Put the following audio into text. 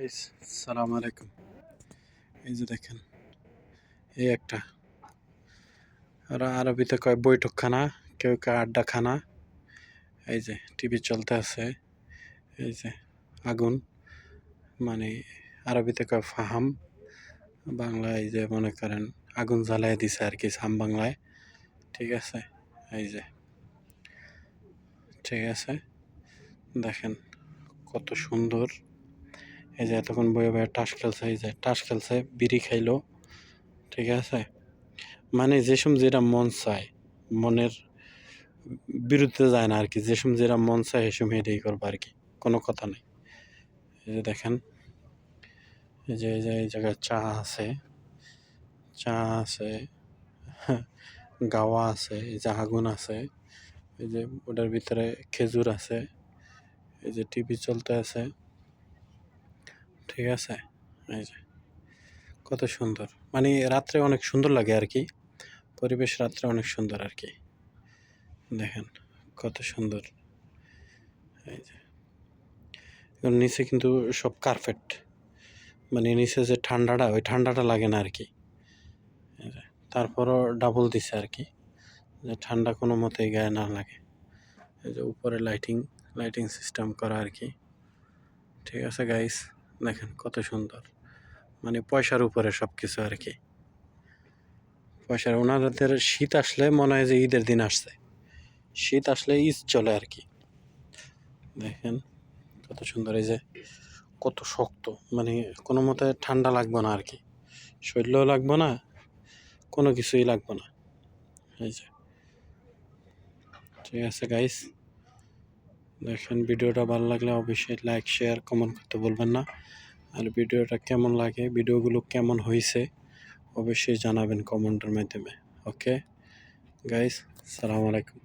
Guys, সালাম আলাইকুম। এই যে দেখেন, এই একটা আরবিতে কয় বৈঠকখানা, কেউ কয় আড্ডাখানা। এই যে টিভি চলতে আছে, এই যে আগুন, মানে আরবিতে কয় ফাহাম, বাংলায় যে মনে করেন আগুন জ্বালায় দিছে আর কি, সাম বাংলায়। ঠিক আছে, এই যে ঠিক আছে, দেখেন কত সুন্দর। এই যে এতক্ষণ বয়ে বয়ে টাস খেলছে, এই যে টাস খেলছে, বিড়ি খাইলো। ঠিক আছে, মানে যেসম যেটা মন চায়, মনের বিরুদ্ধে যায় না আর কি, যেসম যেটা মন চায় সেসম এটাই করবো আর কি, কোনো কথা নেই। এই যে দেখেন, এই জায়গায় চা আছে, চা আছে, গাওয়া আছে, এই যে আগুন আছে, এই যে ওটার ভিতরে খেজুর আছে, এই যে টিভি চলতে আছে। ঠিক আছে, এই যে কত সুন্দর, মানে রাত্রে অনেক সুন্দর লাগে আর কি, পরিবেশ রাত্রে অনেক সুন্দর আর কি। দেখেন কত সুন্দর। এই যে নিচে কিন্তু সব কার্পেট, মানে নিচে যে ঠান্ডাটা, ওই ঠান্ডাটা লাগে না আর কি। তারপরও ডাবল দিছে আর কি, যে ঠান্ডা কোনো মতেই গায়ে না লাগে। এই যে উপরে লাইটিং সিস্টেম করা আর কি। ঠিক আছে গাইস, দেখেন কত সুন্দর, মানে পয়সার উপরে সব কিছু আর কি। পয়সার, ওনাদের শীত আসলে মনে হয় যে ঈদের দিন আসছে, শীত আসলে ঈদ চলে আর কি। দেখেন কত সুন্দর, এই যে কত শক্ত, মানে কোনো মতে ঠান্ডা লাগবে না আর কি, শরীরেও লাগবে না, কোনো কিছুই লাগবে না। এই যে ঠিক আছে গাইস, দেখেন ভিডিওটা ভালো লাগলে অবশ্যই লাইক শেয়ার কমেন্ট করতে বলবেন না। আর ভিডিওটা কেমন লাগে, ভিডিওগুলো কেমন হয়েছে অবশ্যই জানাবেন কমেন্টের মাধ্যমে। ওকে গাইস, সালাম আলাইকুম।